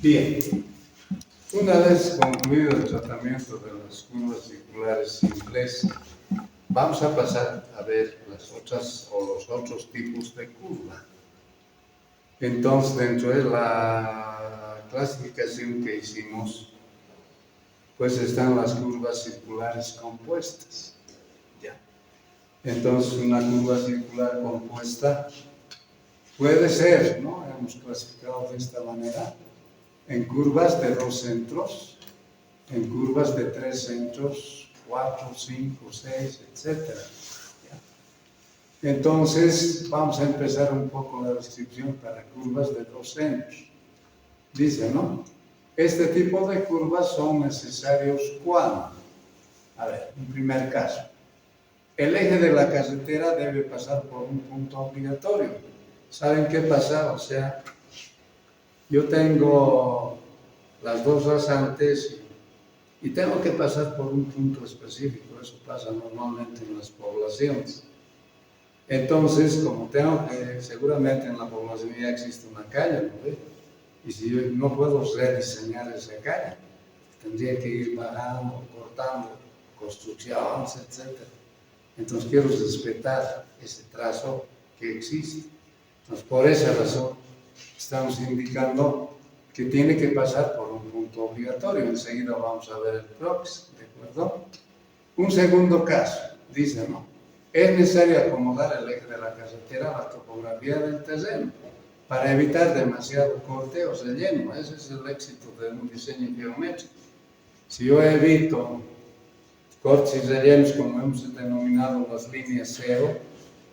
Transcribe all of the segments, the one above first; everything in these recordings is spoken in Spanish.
Bien, una vez concluido el tratamiento de las curvas circulares simples, vamos a pasar a ver las otras o los otros tipos de curva. Entonces, dentro de la clasificación que hicimos, pues están las curvas circulares compuestas. ¿Ya? Entonces, una curva circular compuesta puede ser, ¿no? Hemos clasificado de esta manera, en curvas de 2 centros, en curvas de 3 centros, 4, 5, 6, etc. ¿Ya? Entonces, vamos a empezar un poco la descripción para curvas de 2 centros. Dice, ¿no? Este tipo de curvas son necesarios cuando, a ver, en primer caso, el eje de la carretera debe pasar por un punto obligatorio. ¿Saben qué pasa? O sea, yo tengo las dos rasantes y tengo que pasar por un punto específico. Eso pasa normalmente en las poblaciones. Entonces, como tengo que, seguramente en la población ya existe una calle, ¿no? Y si yo no puedo rediseñar esa calle, tendría que ir bajando, cortando, construcciones, etc. Entonces quiero respetar ese trazo que existe. Entonces, por esa razón, estamos indicando que tiene que pasar por un punto obligatorio. Enseguida vamos a ver el prox, ¿de acuerdo? Un segundo caso, dice, ¿no? Es necesario acomodar el eje de la carretera a la topografía del terreno para evitar demasiado corte o relleno. Ese es el éxito de un diseño geométrico. Si yo evito cortes y rellenos, como hemos denominado las líneas cero,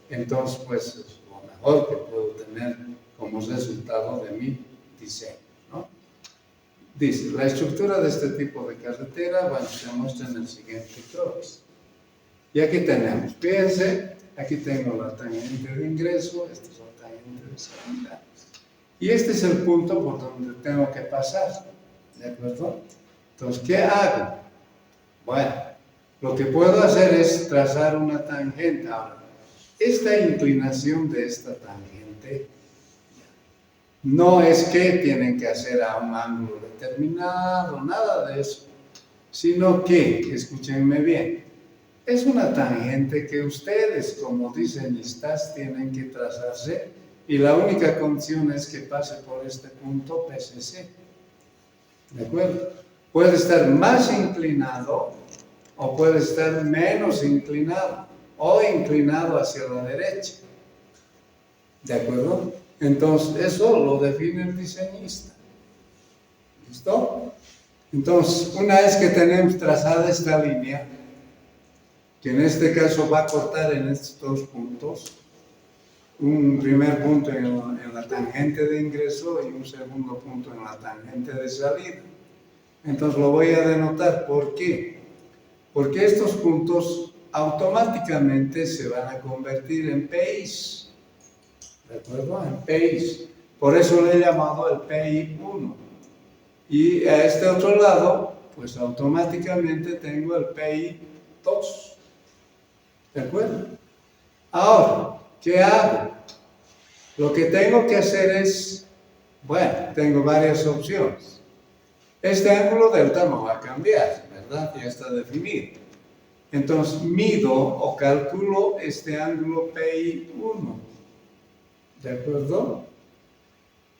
entonces pues es lo mejor que puedo tener como resultado de mi diseño, ¿no? Dice, la estructura de este tipo de carretera, bueno, se muestra en el siguiente croquis. Y aquí tenemos, fíjense, aquí tengo la tangente de ingreso, esta es la tangente de salida. Y este es el punto por donde tengo que pasar, ¿de acuerdo? Entonces, ¿qué hago? Bueno, lo que puedo hacer es trazar una tangente. Ahora, esta inclinación de esta tangente no es que tienen que hacer a un ángulo determinado, nada de eso, sino que, escúchenme bien, es una tangente que ustedes como diseñistas tienen que trazarse y la única condición es que pase por este punto PCC. ¿De acuerdo? Puede estar más inclinado o puede estar menos inclinado o inclinado hacia la derecha. ¿De acuerdo? Entonces, eso lo define el diseñista. ¿Listo? Entonces, una vez que tenemos trazada esta línea, que en este caso va a cortar en estos dos puntos, un primer punto en la tangente de ingreso y un segundo punto en la tangente de salida. Entonces lo voy a denotar. ¿Por qué? Porque estos puntos automáticamente se van a convertir en PIs. ¿De acuerdo? En PIs. Por eso le he llamado el PI1. Y a este otro lado, pues automáticamente tengo el PI2. ¿De acuerdo? Ahora, ¿qué hago? Lo que tengo que hacer es, bueno, tengo varias opciones. Este ángulo delta no va a cambiar, ¿verdad? Ya está definido. Entonces, mido o calculo este ángulo PI1. ¿De acuerdo?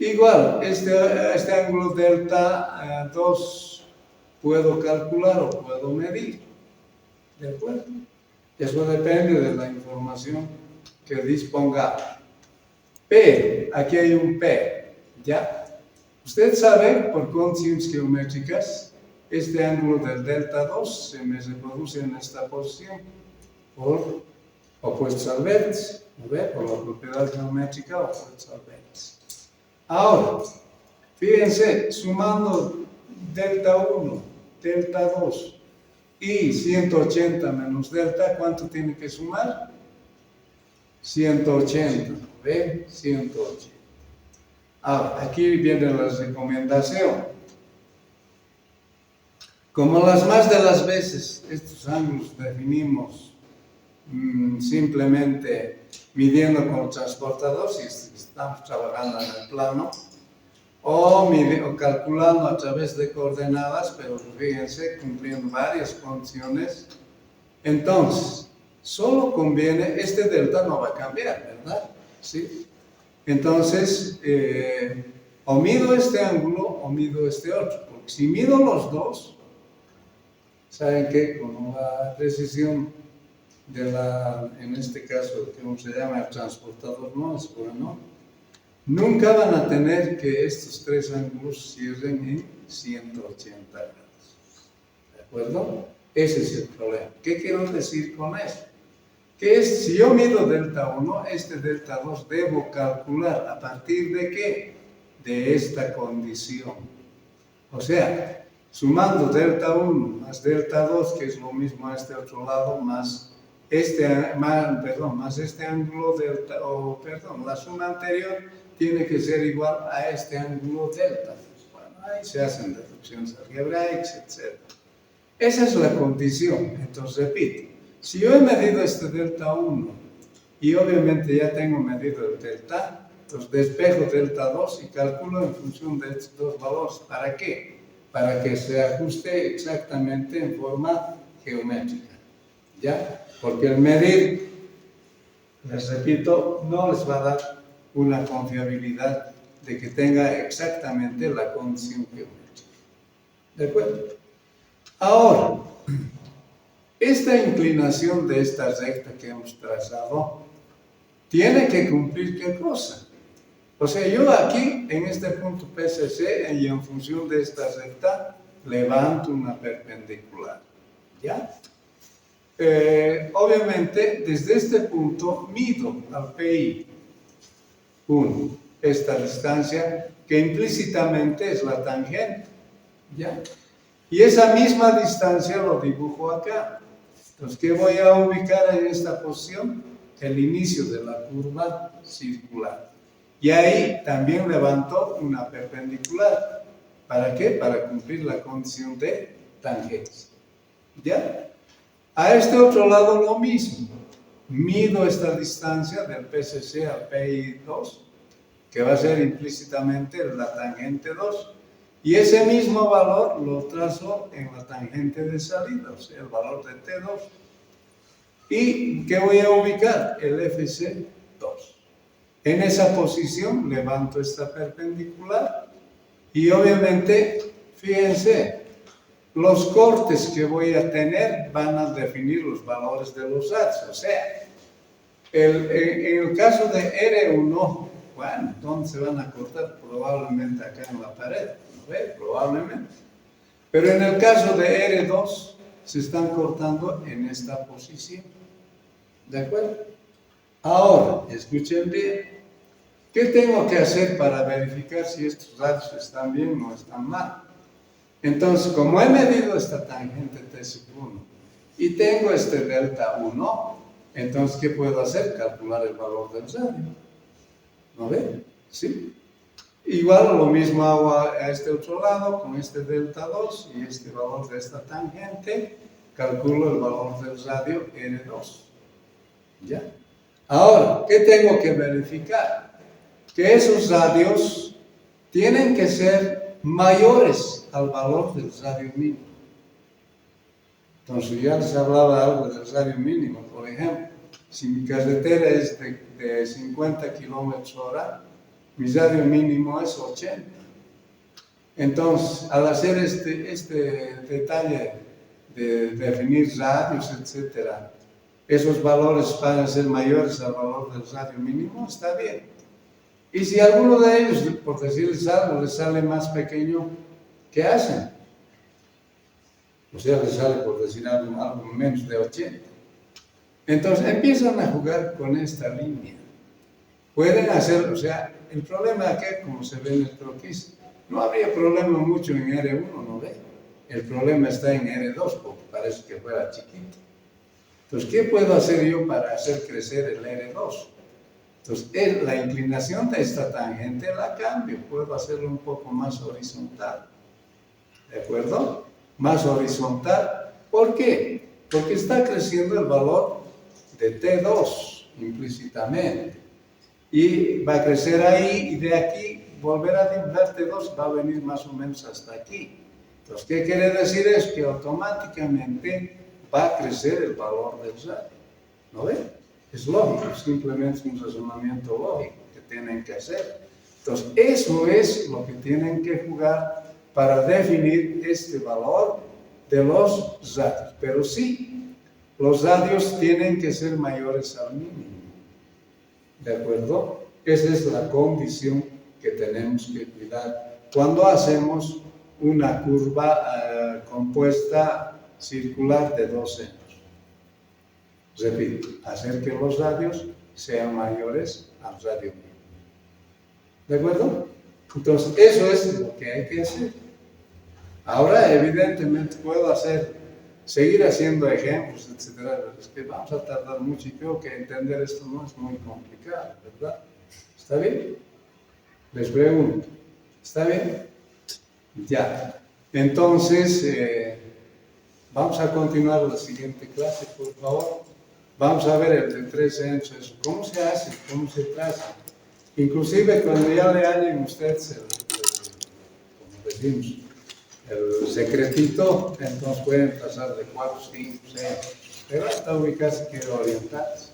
Igual, este ángulo delta 2 puedo calcular o puedo medir. ¿De acuerdo? Eso depende de la información que disponga. Pero, aquí hay un P, ¿ya? Usted sabe, por condiciones geométricas, este ángulo del delta 2 se me reproduce en esta posición por opuestos al vértice, ¿ve? Por la propiedad geométrica opuestos al vértice. Ahora, fíjense, sumando delta 1, delta 2 y 180 menos delta, ¿cuánto tiene que sumar? 180, ¿ve? 180. Ahora, aquí viene la recomendación. Como las más de las veces estos ángulos definimos simplemente midiendo con el transportador, si estamos trabajando en el plano, o calculando a través de coordenadas, pero fíjense, cumpliendo varias condiciones. Entonces, solo conviene, este delta no va a cambiar, ¿verdad? ¿Sí? Entonces, o mido este ángulo o mido este otro, porque si mido los dos, ¿saben qué? Con la precisión de en este caso, ¿cómo se llama? El transportador no es bueno. Nunca van a tener que estos tres ángulos cierren en 180 grados. ¿De acuerdo? Ese es el problema. ¿Qué quiero decir con eso? Que si yo mido delta 1, este delta 2 debo calcular a partir de ¿qué? De esta condición. O sea, sumando delta 1 más delta 2, que es lo mismo a este otro lado, más este ángulo delta, la suma anterior tiene que ser igual a este ángulo delta. Bueno, ahí se hacen deducciones algebraicas, etc. Esa es la condición. Entonces, repito, si yo he medido este delta 1 y obviamente ya tengo medido el delta, entonces despejo delta 2 y calculo en función de estos dos valores. ¿Para qué? Para que se ajuste exactamente en forma geométrica. ¿Ya? Porque el medir, les repito, no les va a dar una confiabilidad de que tenga exactamente la condición geométrica. ¿De acuerdo? Ahora, esta inclinación de esta recta que hemos trazado tiene que cumplir ¿qué cosa? O sea, yo aquí, en este punto PCC, y en función de esta recta, levanto una perpendicular. ¿Ya? Obviamente, desde este punto mido al PI 1, esta distancia, que implícitamente es la tangente. ¿Ya? Y esa misma distancia lo dibujo acá. Entonces, ¿qué voy a ubicar en esta posición? El inicio de la curva circular. Y ahí también levanto una perpendicular. ¿Para qué? Para cumplir la condición de tangencia. ¿Ya? A este otro lado lo mismo. Mido esta distancia del PCC al PI2, que va a ser implícitamente la tangente 2. Y ese mismo valor lo trazo en la tangente de salida, o sea, el valor de T2. ¿Y qué voy a ubicar? El FC2. En esa posición levanto esta perpendicular y obviamente, fíjense, los cortes que voy a tener van a definir los valores de los radios. O sea, en el caso de R1, bueno, ¿dónde se van a cortar? Probablemente acá en la pared, ¿no ve? Probablemente. Pero en el caso de R2, se están cortando en esta posición. ¿De acuerdo? Ahora, escuchen bien. ¿Qué tengo que hacer para verificar si estos datos están bien o están mal? Entonces, como he medido esta tangente T1 y tengo este delta 1, entonces, ¿qué puedo hacer? Calcular el valor del radio. ¿No ve? ¿Sí? Igual lo mismo hago a este otro lado con este delta 2 y este valor de esta tangente, calculo el valor del radio R2. ¿Ya? Ahora, ¿qué tengo que verificar? Que esos radios tienen que ser mayores al valor del radio mínimo. Entonces ya les hablaba algo del radio mínimo. Por ejemplo, si mi carretera es de 50 kilómetros hora, mi radio mínimo es 80. Entonces, al hacer este detalle de definir radios, etcétera, esos valores van a ser mayores al valor del radio mínimo, está bien. Y si alguno de ellos, por decirles algo, les sale más pequeño, ¿qué hacen? O sea, les sale, por decir algo menos de 80. Entonces, empiezan a jugar con esta línea. Pueden hacer, o sea, el problema aquí, como se ve en el croquis, no habría problema mucho en R1, ¿no ve? El problema está en R2, porque parece que fuera chiquito. Entonces, ¿qué puedo hacer yo para hacer crecer el R2? Entonces, la inclinación de esta tangente la cambio, puedo hacerlo un poco más horizontal. ¿De acuerdo? Más horizontal. ¿Por qué? Porque está creciendo el valor de T2 implícitamente. Y va a crecer ahí y de aquí volver a dividir de 2 va a venir más o menos hasta aquí. Entonces, ¿qué quiere decir? Es que automáticamente va a crecer el valor del radio. ¿No ven? Es lógico, simplemente es un razonamiento lógico que tienen que hacer. Entonces, eso es lo que tienen que jugar para definir este valor de los radios. Pero sí, los radios tienen que ser mayores al mínimo. ¿De acuerdo? Esa es la condición que tenemos que cuidar cuando hacemos una curva compuesta circular de 2 senos. Repito, hacer que los radios sean mayores al radio mínimo. ¿De acuerdo? Entonces, eso es lo que hay que hacer. Ahora, evidentemente, puedo seguir haciendo ejemplos, etcétera. Es que vamos a tardar mucho y creo que entender esto no es muy complicado, ¿verdad? ¿Está bien? Les pregunto. ¿Está bien? Ya. Entonces, vamos a continuar la siguiente clase, por favor. Vamos a ver el de 3 senos, cómo se hace, cómo se traza. Inclusive cuando ya le hallen ustedes como decimos, el secretito, entonces pueden pasar de 4, 5, 6, pero hasta ubicarse quiere orientarse.